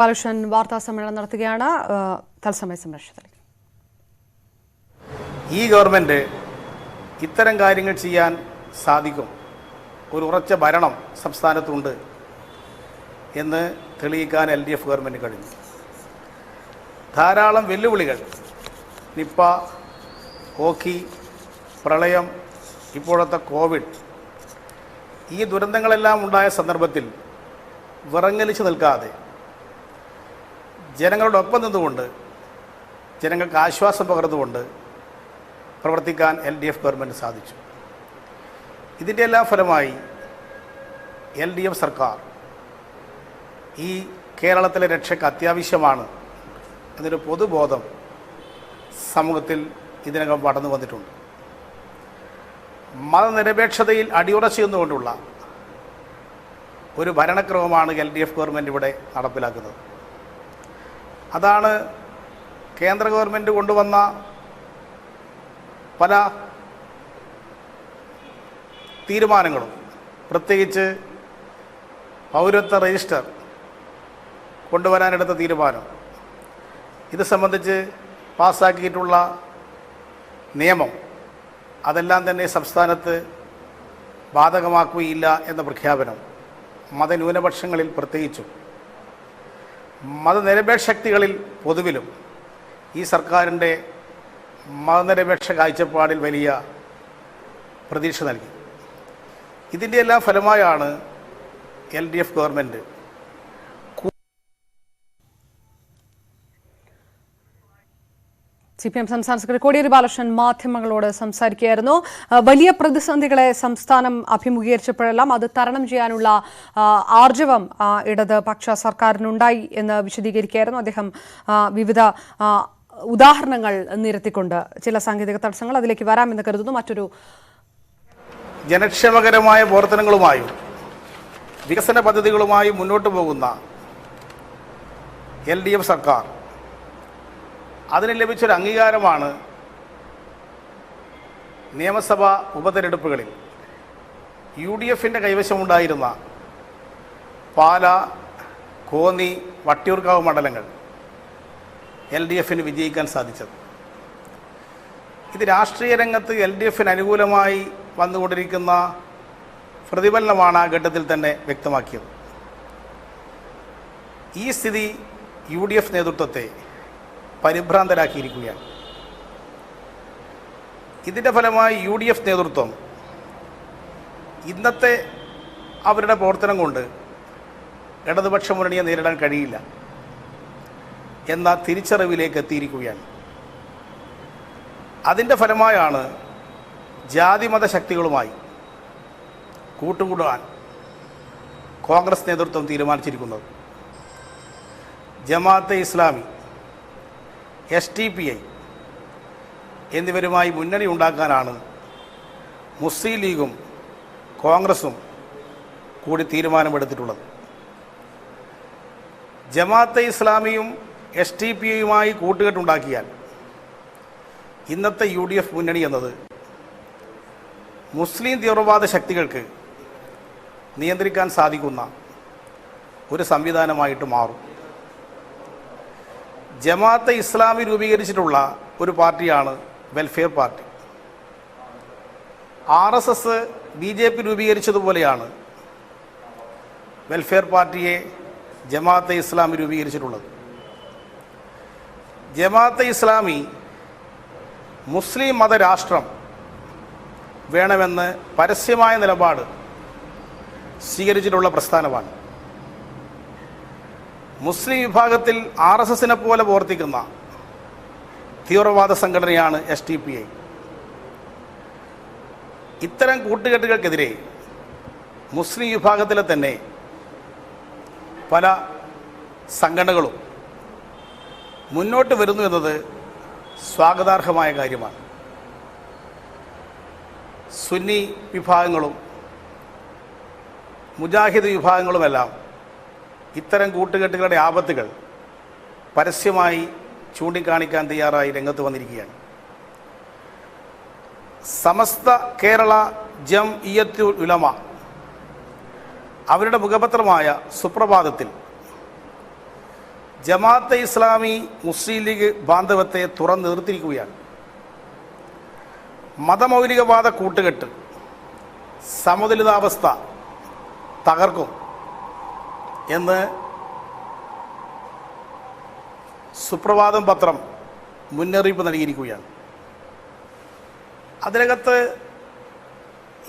ബാലകൃഷ്ണൻ വാർത്താ സമ്മേളനം നടത്തുകയാണ്. തത്സമയ സംരക്ഷണത്തിലേക്ക്. ഈ ഗവൺമെന്റ് ഇത്തരം കാര്യങ്ങൾ ചെയ്യാൻ സാധിക്കും, ഒരു ഉറച്ച ഭരണം സംസ്ഥാനത്തുണ്ട് എന്ന് തെളിയിക്കാൻ LDF ഗവൺമെൻറ് കഴിഞ്ഞു. ധാരാളം വെല്ലുവിളികൾ, നിപ്പ, ഓഖി, പ്രളയം, ഇപ്പോഴത്തെ കോവിഡ്, ഈ ദുരന്തങ്ങളെല്ലാം ഉണ്ടായ സന്ദർഭത്തിൽ വിറങ്ങലിച്ച് നിൽക്കാതെ ജനങ്ങളുടെ ഒപ്പം നിന്നുകൊണ്ട്, ജനങ്ങൾക്ക് ആശ്വാസം പകർന്നുകൊണ്ട് പ്രവർത്തിക്കാൻ LDF ഗവൺമെൻറ് സാധിച്ചു. ഇതിൻ്റെ എല്ലാ ഫലമായി LDF സർക്കാർ ഈ കേരളത്തിലെ രക്ഷയ്ക്ക് അത്യാവശ്യമാണ് എന്നൊരു പൊതുബോധം സമൂഹത്തിൽ ഇതിനകം പടർന്നു വന്നിട്ടുണ്ട്. മതനിരപേക്ഷതയിൽ അടിയുറച്ചു നിന്നുകൊണ്ടുള്ള ഒരു ഭരണക്രമമാണ് LDF ഗവൺമെൻറ് ഇവിടെ നടപ്പിലാക്കുന്നത്. അതാണ് കേന്ദ്ര ഗവൺമെൻറ് കൊണ്ടുവന്ന പല തീരുമാനങ്ങളും, പ്രത്യേകിച്ച് പൗരത്വ രജിസ്റ്റർ കൊണ്ടുവരാനെടുത്ത തീരുമാനം, ഇത് സംബന്ധിച്ച് പാസ്സാക്കിയിട്ടുള്ള നിയമം, അതെല്ലാം തന്നെ സംസ്ഥാനത്ത് ബാധകമാക്കുകയില്ല എന്ന പ്രഖ്യാപനം മതന്യൂനപക്ഷങ്ങളിൽ പ്രത്യേകിച്ചും മതനിരപേക്ഷ ശക്തികളിൽ പൊതുവിലും ഈ സർക്കാരിൻ്റെ മതനിരപേക്ഷ കാഴ്ചപ്പാടിൽ വലിയ പ്രതീക്ഷ നൽകി. ഇതിൻ്റെ എല്ലാം ഫലമായാണ് LDF ഗവൺമെൻറ് CPM സംസ്ഥാന സെക്രട്ടറി കോടിയേരി ബാലകൃഷ്ണൻ മാധ്യമങ്ങളോട് സംസാരിക്കുകയായിരുന്നു. വലിയ പ്രതിസന്ധികളെ സംസ്ഥാനം അഭിമുഖീകരിച്ചപ്പോഴെല്ലാം അത് തരണം ചെയ്യാനുള്ള ആർജവം ഇടതുപക്ഷ സർക്കാരിനുണ്ടായി എന്ന് വിശദീകരിക്കുകയായിരുന്നു അദ്ദേഹം. വിവിധ ഉദാഹരണങ്ങൾ നിരത്തിക്കൊണ്ട് ചില സാങ്കേതിക തടസ്സങ്ങൾ, അതിലേക്ക് വരാമെന്ന് കരുതുന്നു. മറ്റൊരു ജനക്ഷേമകരമായ പ്രവർത്തനങ്ങളുമായും വികസന പദ്ധതികളുമായും മുന്നോട്ട് പോകുന്ന LDF സർക്കാർ, അതിന് ലഭിച്ചൊരു അംഗീകാരമാണ് നിയമസഭാ ഉപതെരഞ്ഞെടുപ്പുകളിൽ UDFൻ്റെ കൈവശമുണ്ടായിരുന്ന പാല, കോന്നി, വട്ടിയൂർക്കാവ് മണ്ഡലങ്ങൾ LDFന് വിജയിക്കാൻ സാധിച്ചത്. ഇത് രാഷ്ട്രീയ രംഗത്ത് LDFന് അനുകൂലമായി വന്നുകൊണ്ടിരിക്കുന്ന പ്രതിഫലനമാണ് ആ ഘട്ടത്തിൽ തന്നെ വ്യക്തമാക്കിയത്. ഈ സ്ഥിതി UDF നേതൃത്വത്തെ പരിഭ്രാന്തരാക്കിയിരിക്കുകയാണ്. ഇതിൻ്റെ ഫലമായി UDF നേതൃത്വം ഇന്നത്തെ അവരുടെ പ്രവർത്തനം കൊണ്ട് ഇടതുപക്ഷ മുന്നണിയെ നേരിടാൻ കഴിയില്ല എന്ന തിരിച്ചറിവിലേക്ക് എത്തിയിരിക്കുകയാണ്. അതിൻ്റെ ഫലമായാണ് ജാതിമത ശക്തികളുമായി കൂട്ടുകൂടാൻ കോൺഗ്രസ് നേതൃത്വം തീരുമാനിച്ചിരിക്കുന്നത്. ജമാഅത്തെ ഇസ്ലാമി, SDPI എന്നിവരുമായി മുന്നണി ഉണ്ടാക്കാനാണ് മുസ്ലിം ലീഗും കോൺഗ്രസും കൂടി തീരുമാനമെടുത്തിട്ടുള്ളത്. ജമാഅത്തെ ഇസ്ലാമിയും SDPIയുമായി കൂട്ടുകെട്ടുണ്ടാക്കിയാൽ ഇന്നത്തെ UDF മുന്നണി എന്നത് മുസ്ലിം തീവ്രവാദ ശക്തികൾക്ക് നിയന്ത്രിക്കാൻ സാധിക്കുന്ന ഒരു സംവിധാനമായിട്ട് മാറും. ജമാഅത്തെ ഇസ്ലാമി രൂപീകരിച്ചിട്ടുള്ള ഒരു പാർട്ടിയാണ് വെൽഫെയർ പാർട്ടി. RSS BJP രൂപീകരിച്ചതുപോലെയാണ് വെൽഫെയർ പാർട്ടിയെ ജമാഅത്തെ ഇസ്ലാമി രൂപീകരിച്ചിട്ടുള്ളത്. ജമാഅത്തെ ഇസ്ലാമി മുസ്ലിം മതരാഷ്ട്രം വേണമെന്ന് പരസ്യമായ നിലപാട് സ്വീകരിച്ചിട്ടുള്ള പ്രസ്ഥാനമാണ്. മുസ്ലിം വിഭാഗത്തിൽ RSSനെ പോലെ പ്രവർത്തിക്കുന്ന തീവ്രവാദ സംഘടനയാണ് SDPI. ഇത്തരം കൂട്ടുകെട്ടുകൾക്കെതിരെ മുസ്ലിം വിഭാഗത്തിലെ തന്നെ പല സംഘടനകളും മുന്നോട്ട് വരുന്നു എന്നത് സ്വാഗതാർഹമായ കാര്യമാണ്. സുന്നി വിഭാഗങ്ങളും മുജാഹിദ് വിഭാഗങ്ങളുമെല്ലാം ഇത്തരം കൂട്ടുകെട്ടുകളുടെ ആപത്തുകൾ പരസ്യമായി ചൂണ്ടിക്കാണിക്കാൻ തയ്യാറായി രംഗത്ത് വന്നിരിക്കുകയാണ്. സമസ്ത കേരള ജംഇയ്യത്തുൽ ഉലമ അവരുടെ മുഖപത്രമായ സുപ്രഭാതത്തിൽ ജമാഅത്തെ ഇസ്ലാമി മുസ്ലിം ലീഗ് ബാന്ധവത്തെ തുറന്നു നിർത്തിയിരിക്കുകയാണ്. മതമൗലികവാദ കൂട്ടുകെട്ട് സമതുലിതാവസ്ഥ തകർക്കും എന്ന് സുപ്രഭാതം പത്രം മുന്നറിയിപ്പ് നൽകിയിരിക്കുകയാണ്. അതിനകത്ത്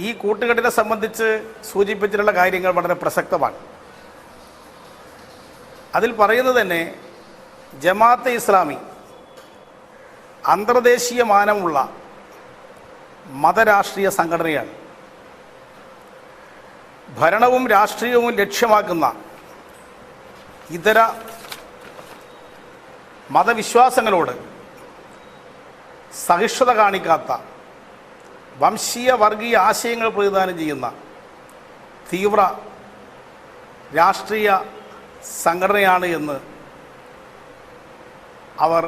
ഈ കൂട്ടുകെട്ടിനെ സംബന്ധിച്ച് സൂചിപ്പിച്ചിട്ടുള്ള കാര്യങ്ങൾ വളരെ പ്രസക്തമാണ്. അതിൽ പറയുന്നത് തന്നെ ജമാഅത്തെ ഇസ്ലാമി അന്തർദേശീയ മാനമുള്ള മതരാഷ്ട്രീയ സംഘടനയാണ്. ഭരണവും രാഷ്ട്രീയവും ലക്ഷ്യമാക്കുന്ന ഇതര മതവിശ്വാസങ്ങളോട് സഹിഷ്ണുത കാണിക്കാത്ത വംശീയ വർഗീയ ആശയങ്ങൾ പ്രതിദാനം ചെയ്യുന്ന തീവ്ര രാഷ്ട്രീയ സംഘടനയാണ് എന്ന് അവർ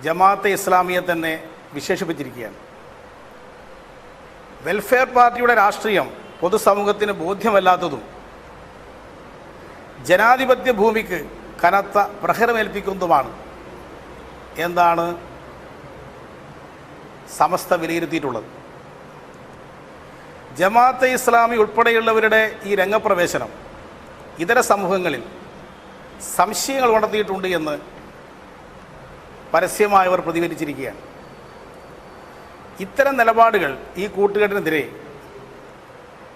ജമാഅത്തെ ഇസ്ലാമിയെ തന്നെ വിശേഷിപ്പിച്ചിരിക്കുകയാണ്. വെൽഫെയർ പാർട്ടിയുടെ രാഷ്ട്രീയം പൊതുസമൂഹത്തിന് ബോധ്യമല്ലാത്തതും ജനാധിപത്യ ഭൂമിക്ക് കനത്ത പ്രഹരമേൽപ്പിക്കുന്നതുമാണ് എന്താണ് സമസ്ത വിലയിരുത്തിയിട്ടുള്ളത്. ജമാഅത്തെ ഇസ്ലാമി ഉൾപ്പെടെയുള്ളവരുടെ ഈ രംഗപ്രവേശനം ഇതര സമൂഹങ്ങളിൽ സംശയങ്ങൾ ഉണർത്തിയിട്ടുണ്ട് എന്ന് പരസ്യമായവർ പ്രതികരിച്ചിരിക്കുകയാണ്. ഇത്തരം നിലപാടുകൾ ഈ കൂട്ടുകെട്ടിനെതിരെ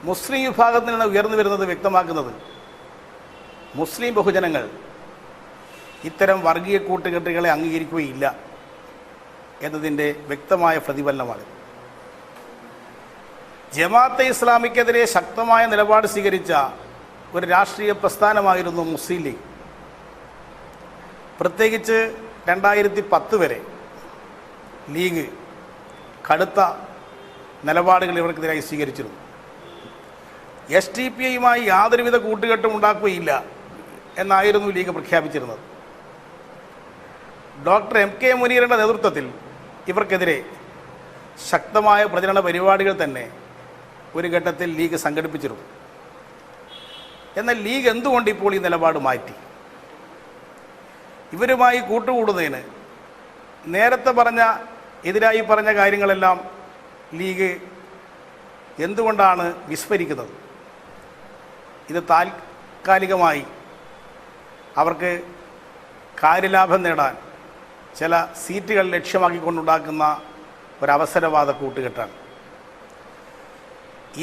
മുസ്ലിം വിഭാഗത്തിൽ നിന്ന് ഉയർന്നു വരുന്നത് വ്യക്തമാക്കുന്നത് മുസ്ലിം ബഹുജനങ്ങൾ ഇത്തരം വർഗീയ കൂട്ടുകെട്ടുകളെ അംഗീകരിക്കുകയില്ല എന്നതിൻ്റെ വ്യക്തമായ പ്രതിഫലനമാണ്. ജമാഅത്തെ ഇസ്ലാമിക്കെതിരെ ശക്തമായ നിലപാട് സ്വീകരിച്ച ഒരു രാഷ്ട്രീയ പ്രസ്ഥാനമായിരുന്നു മുസ്ലിം ലീഗ്. പ്രത്യേകിച്ച് 2010 വരെ ലീഗ് കടുത്ത നിലപാടുകൾ ഇവർക്കെതിരായി സ്വീകരിച്ചിരുന്നു. SDPI-യുമായി യാതൊരുവിധ കൂട്ടുകെട്ടും ഉണ്ടാക്കുകയില്ല എന്നായിരുന്നു ലീഗ് പ്രഖ്യാപിച്ചിരുന്നത്. ഡോക്ടർ MK മുനീറിൻ്റെ നേതൃത്വത്തിൽ ഇവർക്കെതിരെ ശക്തമായ പ്രചരണ പരിപാടികൾ തന്നെ ഒരു ഘട്ടത്തിൽ ലീഗ് സംഘടിപ്പിച്ചിരുന്നു. എന്നാൽ ലീഗ് എന്തുകൊണ്ട് ഇപ്പോൾ ഈ നിലപാട് മാറ്റി? ഇവരുമായി കൂട്ടുകൂടുന്നതിന് നേരത്തെ എതിരായി പറഞ്ഞ കാര്യങ്ങളെല്ലാം ലീഗ് എന്തുകൊണ്ടാണ് വിസ്മരിക്കുന്നത്? ഇത് താൽക്കാലികമായി അവർക്ക് കാര്യലാഭം നേടാൻ ചില സീറ്റുകൾ ലക്ഷ്യമാക്കിക്കൊണ്ടുണ്ടാക്കുന്ന ഒരവസരവാദ കൂട്ടുകെട്ടാണ്.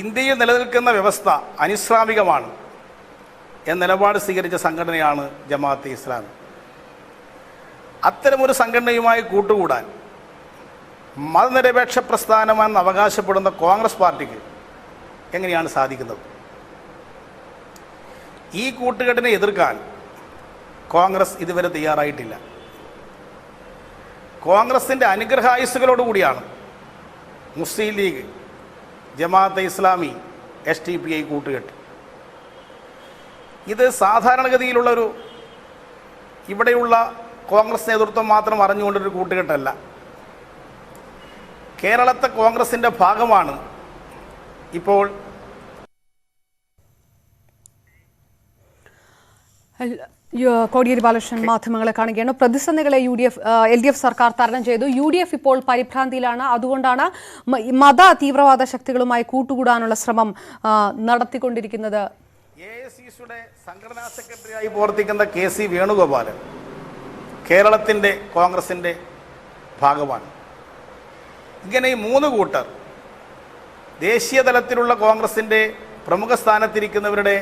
ഇന്ത്യയിൽ നിലനിൽക്കുന്ന വ്യവസ്ഥ അനിസ്ലാമികമാണ് എന്ന നിലപാട് സ്വീകരിച്ച സംഘടനയാണ് ജമാഅത്തെ ഇസ്ലാമി. അത്തരമൊരു സംഘടനയുമായി കൂട്ടുകൂടാൻ മതനിരപേക്ഷ പ്രസ്ഥാനമെന്ന് അവകാശപ്പെടുന്ന കോൺഗ്രസ് പാർട്ടിക്ക് എങ്ങനെയാണ് സാധിക്കുന്നത്? ഈ കൂട്ടുകെട്ടിനെ എതിർക്കാൻ കോൺഗ്രസ് ഇതുവരെ തയ്യാറായിട്ടില്ല. കോൺഗ്രസിൻ്റെ അനുഗ്രഹായുസ്സുകളോടുകൂടിയാണ് മുസ്ലിം ലീഗ്, ജമാഅത്തെ ഇസ്ലാമി, SDPI കൂട്ടുകെട്ട്. ഇത് സാധാരണഗതിയിലുള്ളൊരു ഇവിടെയുള്ള കോൺഗ്രസ് നേതൃത്വം മാത്രം അറിഞ്ഞുകൊണ്ടൊരു കൂട്ടുകെട്ടല്ല. കേരളത്തെ കോൺഗ്രസിൻ്റെ ഭാഗമാണ് ഇപ്പോൾ കോടിയേരി ബാലകൃഷ്ണൻ മാധ്യമങ്ങളെ കാണുകയാണ്. പ്രതിസന്ധികളെ LDF സർക്കാർ തരണം ചെയ്തു. UDF ഇപ്പോൾ പരിഭ്രാന്തിയിലാണ്. അതുകൊണ്ടാണ് മത തീവ്രവാദ ശക്തികളുമായി കൂട്ടുകൂടാനുള്ള ശ്രമം നടത്തിക്കൊണ്ടിരിക്കുന്നത്. AICCയുടെ സംഘടനാ സെക്രട്ടറിയായി പ്രവർത്തിക്കുന്ന KC വേണുഗോപാലൻ കേരളത്തിൻ്റെ കോൺഗ്രസിൻ്റെ ഭാഗമാണ്. ഇങ്ങനെ ഈ 3 കൂട്ടർ ദേശീയ തലത്തിലുള്ള കോൺഗ്രസിൻ്റെ പ്രമുഖ സ്ഥാനത്തിരിക്കുന്നവരുടെ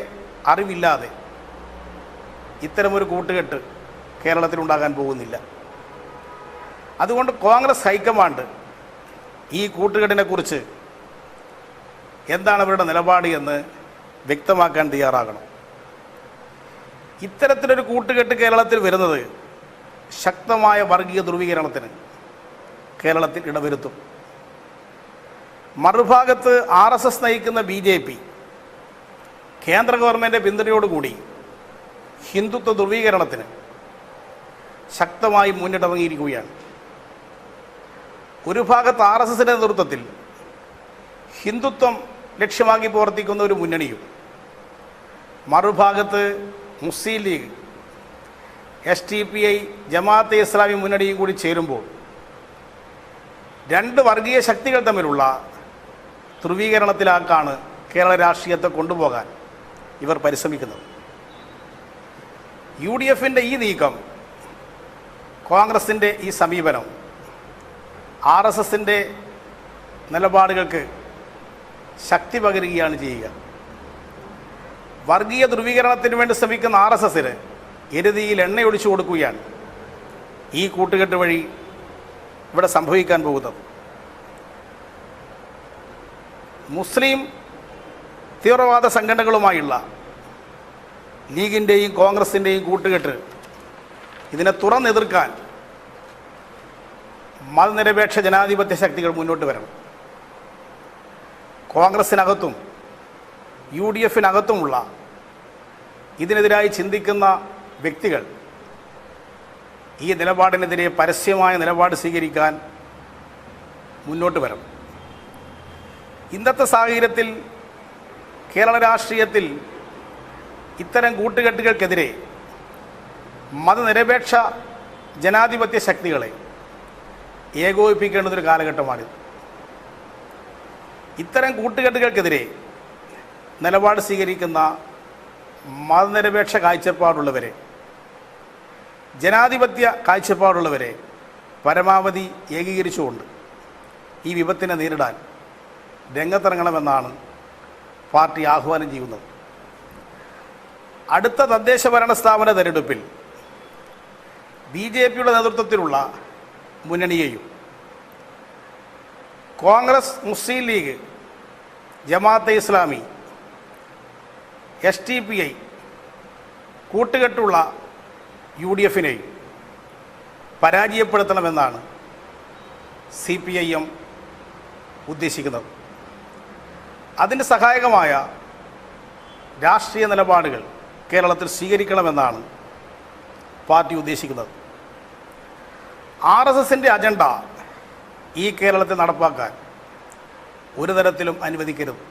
അറിവില്ലാതെ ഇത്തരമൊരു കൂട്ടുകെട്ട് കേരളത്തിലുണ്ടാകാൻ പോകുന്നില്ല. അതുകൊണ്ട് കോൺഗ്രസ് ഹൈക്കമാൻഡ് ഈ കൂട്ടുകെട്ടിനെക്കുറിച്ച് എന്താണ് അവരുടെ നിലപാട് എന്ന് വ്യക്തമാക്കാൻ തയ്യാറാകണം. ഇത്തരത്തിലൊരു കൂട്ടുകെട്ട് കേരളത്തിൽ വരുന്നത് ശക്തമായ വർഗീയ ധ്രുവീകരണത്തിന് കേരളത്തിൽ ഇടവരുത്തും. മറുഭാഗത്ത് RSS നയിക്കുന്ന BJP കേന്ദ്ര ഗവൺമെൻറ് പിന്തുണയോടുകൂടി ഹിന്ദുത്വ ധ്രുവീകരണത്തിന് ശക്തമായി മുന്നിട്ടിറങ്ങിയിരിക്കുകയാണ്. ഒരു ഭാഗത്ത് RSSന്റെ നേതൃത്വത്തിൽ ഹിന്ദുത്വം ലക്ഷ്യമാക്കി പ്രവർത്തിക്കുന്ന ഒരു മുന്നണിയും, മറുഭാഗത്ത് മുസ്ലിം ലീഗ് SDPI ജമാഅത്തെ ഇസ്ലാമി മുന്നണിയും കൂടി ചേരുമ്പോൾ രണ്ട് വർഗീയ ശക്തികൾ തമ്മിലുള്ള ധ്രുവീകരണത്തിലാക്കാണ് കേരള രാഷ്ട്രീയത്തെ കൊണ്ടുപോകാൻ ഇവർ പരിശ്രമിക്കുന്നത്. UDFൻ്റെ ഈ നീക്കം, കോൺഗ്രസിൻ്റെ ഈ സമീപനം RSSൻ്റെ നിലപാടുകൾക്ക് ശക്തി പകരുകയാണ് ചെയ്യുക. വർഗീയ ധ്രുവീകരണത്തിന് വേണ്ടി ശ്രമിക്കുന്ന RSSന് എരുതിയിൽ എണ്ണയൊഴിച്ചു കൊടുക്കുകയാണ് ഈ കൂട്ടുകെട്ട് വഴി ഇവിടെ സംഭവിക്കാൻ പോകുന്നത്. മുസ്ലിം തീവ്രവാദ സംഘടനകളുമായുള്ള ലീഗിൻ്റെയും കോൺഗ്രസിൻ്റെയും കൂട്ടുകെട്ട് ഇതിനെ തുറന്നെതിർക്കാൻ മതനിരപേക്ഷ ജനാധിപത്യ ശക്തികൾ മുന്നോട്ട് വരണം. കോൺഗ്രസിനകത്തും UDFനകത്തുമുള്ള ഇതിനെതിരായി ചിന്തിക്കുന്ന വ്യക്തികൾ ഈ നിലപാടിനെതിരെ പരസ്യമായ നിലപാട് സ്വീകരിക്കാൻ മുന്നോട്ട് വരണം. ഇന്നത്തെ സാഹചര്യത്തിൽ കേരള രാഷ്ട്രീയത്തിൽ ഇത്തരം കൂട്ടുകെട്ടുകൾക്കെതിരെ മതനിരപേക്ഷ ജനാധിപത്യ ശക്തികളെ ഏകോപിപ്പിക്കേണ്ടതൊരു കാലഘട്ടമാണിത്. ഇത്തരം കൂട്ടുകെട്ടുകൾക്കെതിരെ നിലപാട് സ്വീകരിക്കുന്ന മതനിരപേക്ഷ കാഴ്ചപ്പാടുള്ളവരെ, ജനാധിപത്യ കാഴ്ചപ്പാടുള്ളവരെ പരമാവധി ഏകീകരിച്ചുകൊണ്ട് ഈ വിപത്തിനെ നേരിടാൻ രംഗത്തിറങ്ങണമെന്നാണ് പാർട്ടി ആഹ്വാനം ചെയ്യുന്നത്. അടുത്ത തദ്ദേശ ഭരണ സ്ഥാപന തെരഞ്ഞെടുപ്പിൽ BJPയുടെ നേതൃത്വത്തിലുള്ള മുന്നണിയെയും കോൺഗ്രസ്, മുസ്ലിം ലീഗ്, ജമാഅത്തെ ഇസ്ലാമി, SDPI കൂട്ടുകെട്ടുള്ള UDFനെയും പരാജയപ്പെടുത്തണമെന്നാണ് CPIM ഉദ്ദേശിക്കുന്നത്. അതിന് സഹായകമായ രാഷ്ട്രീയ നിലപാടുകൾ കേരളത്തിൽ സ്വീകരിക്കണമെന്നാണ് പാർട്ടി ഉദ്ദേശിക്കുന്നത്. RSSൻ്റെ അജണ്ട ഈ കേരളത്തിൽ നടപ്പാക്കാൻ ഒരു തരത്തിലും അനുവദിക്കരുത്.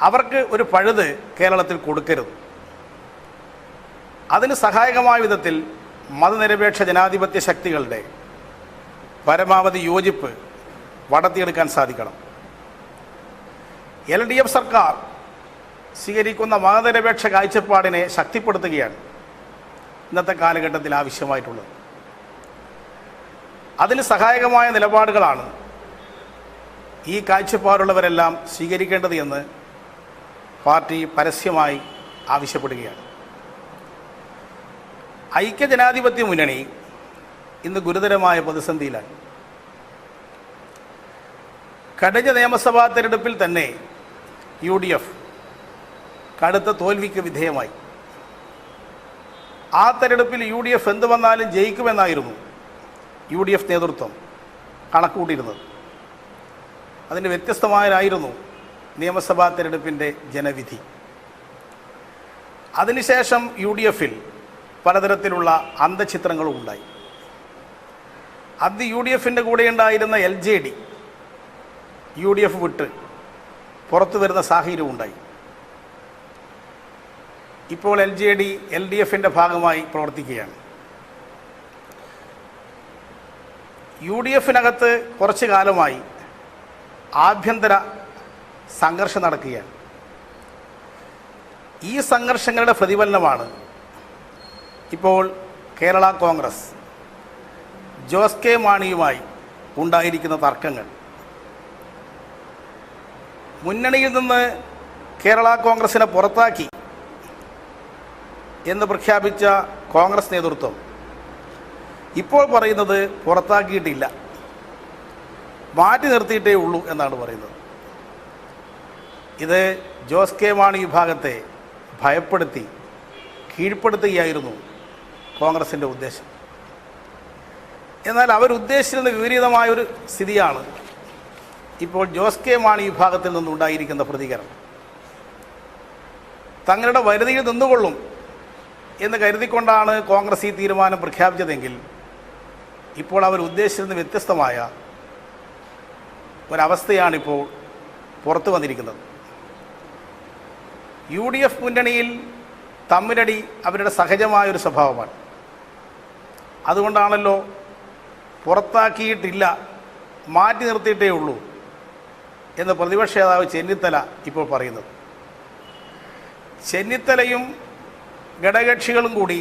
അവർക്ക് ഒരു പഴുത് കേരളത്തിൽ കൊടുക്കരുത്. അതിന് സഹായകമായ വിധത്തിൽ മതനിരപേക്ഷ ജനാധിപത്യ ശക്തികളുടെ പരമാവധി യോജിപ്പ് വളർത്തിയെടുക്കാൻ സാധിക്കണം. LDF സർക്കാർ സ്വീകരിക്കുന്ന മതനിരപേക്ഷ കാഴ്ചപ്പാടിനെ ശക്തിപ്പെടുത്തുകയാണ് ഇന്നത്തെ കാലഘട്ടത്തിൽ ആവശ്യമായിട്ടുള്ളത്. അതിന് സഹായകമായ നിലപാടുകളാണ് ഈ കാഴ്ചപ്പാടുള്ളവരെല്ലാം സ്വീകരിക്കേണ്ടത് എന്ന് പാർട്ടി പരസ്യമായി ആവശ്യപ്പെടുകയാണ്. ഐക്യജനാധിപത്യ മുന്നണി ഇന്ന് ഗുരുതരമായ പ്രതിസന്ധിയിലാണ്. കഴിഞ്ഞ നിയമസഭാ തെരഞ്ഞെടുപ്പിൽ തന്നെ UDF കടുത്ത തോൽവിക്ക് വിധേയമായി. ആ തെരഞ്ഞെടുപ്പിൽ UDF എന്ത് വന്നാലും ജയിക്കുമെന്നായിരുന്നു UDF നേതൃത്വം കണക്കുകൂട്ടിയിരുന്നത്. അതിന് വ്യത്യസ്തമായായിരുന്നു നിയമസഭാ തെരഞ്ഞെടുപ്പിൻ്റെ ജനവിധി. അതിനുശേഷം UDFൽ പലതരത്തിലുള്ള അന്തഃഛിദ്രങ്ങളും ഉണ്ടായി. അന്ന് UDFൻ്റെ കൂടെയുണ്ടായിരുന്ന LJD UDF വിട്ട് പുറത്തു വരുന്ന സാഹചര്യവും ഉണ്ടായി. ഇപ്പോൾ LJD LDFൻ്റെ ഭാഗമായി പ്രവർത്തിക്കുകയാണ്. UDFനകത്ത് കുറച്ചു കാലമായി ആഭ്യന്തര സംഘർഷം നടക്കുകയാണ്. ഈ സംഘർഷങ്ങളുടെ പ്രതിഫലനമാണ് ഇപ്പോൾ കേരള കോൺഗ്രസ് ജോസ് കെ മാണിയുമായി ഉണ്ടായിരിക്കുന്ന തർക്കങ്ങൾ. മുന്നണിയിൽ നിന്ന് കേരള കോൺഗ്രസിനെ പുറത്താക്കി എന്ന് പ്രഖ്യാപിച്ച കോൺഗ്രസ് നേതൃത്വം ഇപ്പോൾ പറയുന്നത് പുറത്താക്കിയിട്ടില്ല, മാറ്റി നിർത്തിയിട്ടേ ഉള്ളൂ എന്നാണ് പറയുന്നത്. ഇത് ജോസ് കെ മാണി വിഭാഗത്തെ ഭയപ്പെടുത്തി കീഴ്പ്പെടുത്തുകയായിരുന്നു കോൺഗ്രസിൻ്റെ ഉദ്ദേശം. എന്നാൽ അവരുദ്ദേശിച്ചിരുന്ന വിപരീതമായൊരു സ്ഥിതിയാണ് ഇപ്പോൾ ജോസ് കെ മാണി വിഭാഗത്തിൽ നിന്നുണ്ടായിരിക്കുന്ന പ്രതികരണം. തങ്ങളുടെ വരുതിയിൽ നിന്നുകൊള്ളും എന്ന് കരുതിക്കൊണ്ടാണ് കോൺഗ്രസ് ഈ തീരുമാനം പ്രഖ്യാപിച്ചതെങ്കിൽ ഇപ്പോൾ അവർ ഉദ്ദേശിച്ചിരുന്ന വ്യത്യസ്തമായ ഒരവസ്ഥയാണിപ്പോൾ പുറത്തു വന്നിരിക്കുന്നത്. UDF മുന്നണിയിൽ തമ്മിലടി അവരുടെ സഹജമായൊരു സ്വഭാവമാണ്. അതുകൊണ്ടാണല്ലോ പുറത്താക്കിയിട്ടില്ല, മാറ്റി നിർത്തിയിട്ടേ ഉള്ളൂ എന്ന് പ്രതിപക്ഷ നേതാവ് ചെന്നിത്തല ഇപ്പോൾ പറയുന്നത്. ചെന്നിത്തലയും ഘടകകക്ഷികളും കൂടി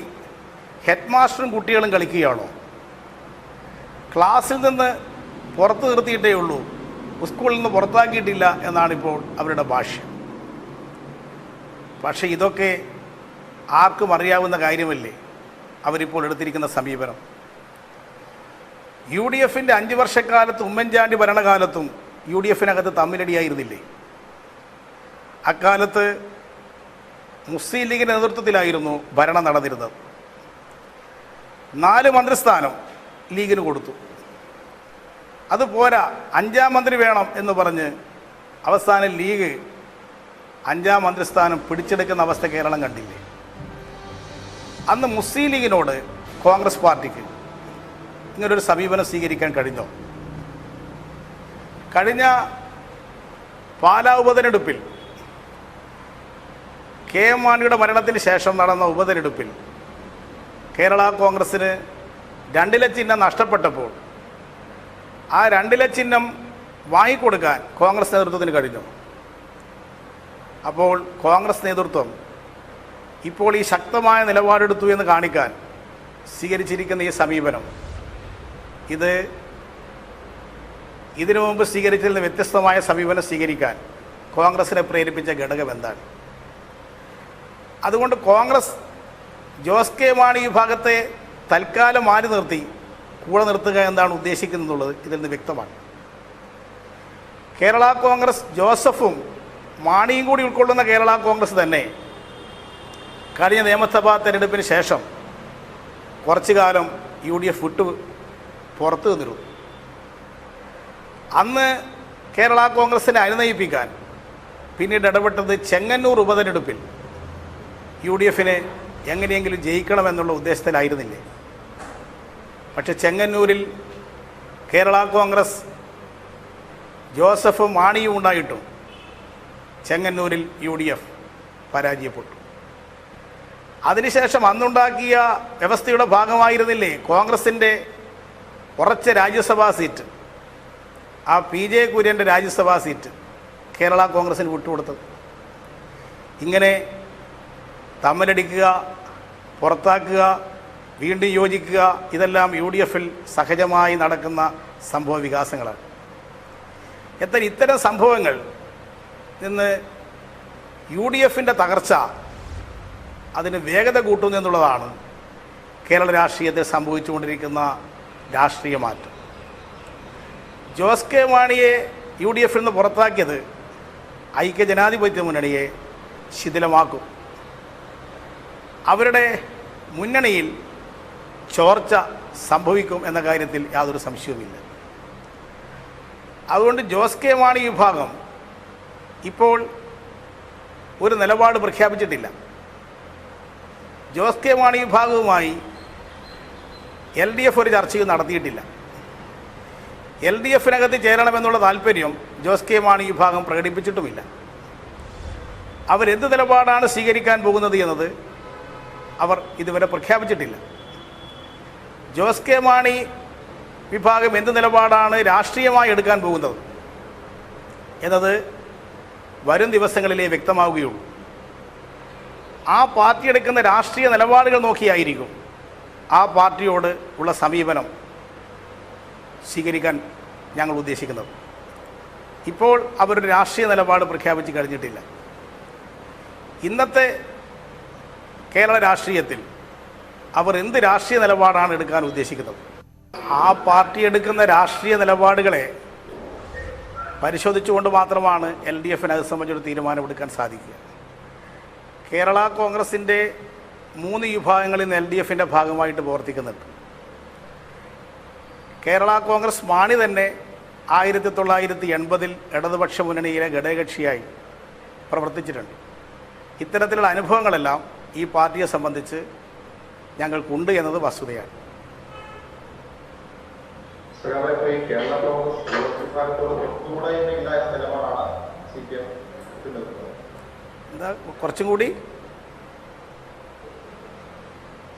ഹെഡ് മാസ്റ്ററും കുട്ടികളും കളിക്കുകയാണോ? ക്ലാസ്സിൽ നിന്ന് പുറത്ത് നിർത്തിയിട്ടേ ഉള്ളൂ, സ്കൂളിൽ നിന്ന് പുറത്താക്കിയിട്ടില്ല എന്നാണിപ്പോൾ അവരുടെ ഭാഷ്യം. പക്ഷേ ഇതൊക്കെ ആർക്കും അറിയാവുന്ന കാര്യമല്ലേ അവരിപ്പോൾ എടുത്തിരിക്കുന്ന സമീപനം. UDF 5 വർഷക്കാലത്ത് Oommen Chandy ഭരണകാലത്തും UDF തമ്മിലടിയായിരുന്നില്ലേ? അക്കാലത്ത് മുസ്ലിം ലീഗിൻ്റെ നേതൃത്വത്തിലായിരുന്നു ഭരണം നടന്നിരുന്നത്. 4 മന്ത്രിസ്ഥാനം ലീഗിന് കൊടുത്തു. അതുപോരാ, 5ാം മന്ത്രി വേണം എന്ന് പറഞ്ഞ് അവസാനം ലീഗ് 5ാം മന്ത്രിസ്ഥാനം പിടിച്ചെടുക്കുന്ന അവസ്ഥ കേരളം കണ്ടില്ലേ? അന്ന് മുസ്ലിം ലീഗിനോട് കോൺഗ്രസ് പാർട്ടിക്ക് ഇങ്ങനൊരു സമീപനം സ്വീകരിക്കാൻ കഴിഞ്ഞോ? കഴിഞ്ഞ പാലാ ഉപതെരഞ്ഞെടുപ്പിൽ KM മാണിയുടെ മരണത്തിന് ശേഷം നടന്ന ഉപതെരഞ്ഞെടുപ്പിൽ കേരള കോൺഗ്രസ്സിന് 2 ചിഹ്നം നഷ്ടപ്പെട്ടപ്പോൾ ആ 2 ചിഹ്നം വാങ്ങിക്കൊടുക്കാൻ കോൺഗ്രസ് നേതൃത്വത്തിന് കഴിഞ്ഞു. അപ്പോൾ കോൺഗ്രസ് നേതൃത്വം ഇപ്പോൾ ഈ ശക്തമായ നിലപാടെടുത്തു എന്ന് കാണിക്കാൻ സ്വീകരിച്ചിരിക്കുന്ന ഈ സമീപനം, ഇത് ഇതിനു മുമ്പ് സ്വീകരിച്ചതിൽ നിന്ന് വ്യത്യസ്തമായ സമീപനം സ്വീകരിക്കാൻ കോൺഗ്രസിനെ പ്രേരിപ്പിച്ച ഘടകം എന്താണ്? അതുകൊണ്ട് കോൺഗ്രസ് ജോസ് കെ മാണി വിഭാഗത്തെ തൽക്കാലം മാറ്റി നിർത്തി കൂടെ നിർത്തുക എന്താണ് ഉദ്ദേശിക്കുന്നതെന്നുള്ളത് ഇതിൽ നിന്ന് വ്യക്തമാണ്. കേരള കോൺഗ്രസ് ജോസഫും മാണിയും കൂടി ഉൾക്കൊള്ളുന്ന കേരള കോൺഗ്രസ് തന്നെ കഴിഞ്ഞ നിയമസഭാ തെരഞ്ഞെടുപ്പിന് ശേഷം കുറച്ചു കാലം UDF വിട്ട് പുറത്തു നിന്നിരുന്നു. അന്ന് കേരള കോൺഗ്രസിനെ അനുനയിപ്പിക്കാൻ പിന്നീട് ഇടപെട്ടത് ചെങ്ങന്നൂർ ഉപതെരഞ്ഞെടുപ്പിൽ UDF എങ്ങനെയെങ്കിലും ജയിക്കണമെന്നുള്ള ഉദ്ദേശത്തിലായിരുന്നില്ലേ? പക്ഷെ ചെങ്ങന്നൂരിൽ കേരള കോൺഗ്രസ് ജോസഫും മാണിയും ഉണ്ടായിട്ടും ചെങ്ങന്നൂരിൽ UDF പരാജയപ്പെട്ടു. അതിനുശേഷം അന്നുണ്ടാക്കിയ വ്യവസ്ഥയുടെ ഭാഗമായിരുന്നില്ലേ കോൺഗ്രസിൻ്റെ ഉറച്ച രാജ്യസഭാ സീറ്റ്, ആ PJ കുര്യൻ്റെ രാജ്യസഭാ സീറ്റ് കേരള കോൺഗ്രസിന് വിട്ടുകൊടുത്തത്? ഇങ്ങനെ തമ്മിലടിക്കുക, പുറത്താക്കുക, വീണ്ടും യോജിക്കുക, ഇതെല്ലാം UDF സഹജമായി നടക്കുന്ന സംഭവ വികാസങ്ങളാണ്. ഇത്തരം സംഭവങ്ങൾ നിന്ന് UDF തകർച്ച അതിന് വേഗത കൂട്ടുന്നു എന്നുള്ളതാണ് കേരള രാഷ്ട്രീയത്തിൽ സംഭവിച്ചുകൊണ്ടിരിക്കുന്ന രാഷ്ട്രീയ മാറ്റം. ജോസ് കെ മാണിയെ UDF നിന്ന് പുറത്താക്കിയത് ഐക്യജനാധിപത്യ മുന്നണിയെ ശിഥിലമാക്കും. അവരുടെ മുന്നണിയിൽ ചോർച്ച സംഭവിക്കും എന്ന കാര്യത്തിൽ യാതൊരു സംശയവുമില്ല. അതുകൊണ്ട് ജോസ് കെ മാണി വിഭാഗം ഇപ്പോൾ ഒരു നിലപാട് പ്രഖ്യാപിച്ചിട്ടില്ല. ജോസ് കെ മാണി വിഭാഗവുമായി LDF ഒരു ചർച്ചയും നടത്തിയിട്ടില്ല. LDF ചേരണമെന്നുള്ള താല്പര്യം ജോസ് കെ മാണി വിഭാഗം പ്രകടിപ്പിച്ചിട്ടുമില്ല. അവരെന്ത് നിലപാടാണ് സ്വീകരിക്കാൻ പോകുന്നത് എന്നത് അവർ ഇതുവരെ പ്രഖ്യാപിച്ചിട്ടില്ല. ജോസ് കെ മാണി വിഭാഗം എന്ത് നിലപാടാണ് രാഷ്ട്രീയമായി എടുക്കാൻ പോകുന്നത് എന്നത് വരും ദിവസങ്ങളിലേ വ്യക്തമാവുകയുള്ളൂ. ആ പാർട്ടി എടുക്കുന്ന രാഷ്ട്രീയ നിലപാടുകൾ നോക്കിയായിരിക്കും ആ പാർട്ടിയോട് ഉള്ള സമീപനം സ്വീകരിക്കാൻ ഞങ്ങൾ ഉദ്ദേശിക്കുന്നത്. ഇപ്പോൾ അവരൊരു രാഷ്ട്രീയ നിലപാട് പ്രഖ്യാപിച്ച് കഴിഞ്ഞിട്ടില്ല. ഇന്നത്തെ കേരള രാഷ്ട്രീയത്തിൽ അവർ എന്ത് രാഷ്ട്രീയ നിലപാടാണ് എടുക്കാൻ ഉദ്ദേശിക്കുന്നത്? ആ പാർട്ടി എടുക്കുന്ന രാഷ്ട്രീയ നിലപാടുകളെ പരിശോധിച്ചുകൊണ്ട് മാത്രമാണ് LDF അത് സംബന്ധിച്ചൊരു തീരുമാനമെടുക്കാൻ സാധിക്കുക. കേരള കോൺഗ്രസിൻ്റെ 3 വിഭാഗങ്ങളിൽ നിന്ന് LDF ഭാഗമായിട്ട് പ്രവർത്തിക്കുന്നുണ്ട്. കേരള കോൺഗ്രസ് മാണി തന്നെ 1980 ഇടതുപക്ഷ മുന്നണിയിലെ ഘടകകക്ഷിയായി പ്രവർത്തിച്ചിട്ടുണ്ട്. ഇത്തരത്തിലുള്ള അനുഭവങ്ങളെല്ലാം ഈ പാർട്ടിയെ സംബന്ധിച്ച് ഞങ്ങൾക്കുണ്ട് എന്നത് വസ്തുതയാണ്. എന്താ കുറച്ചും കൂടി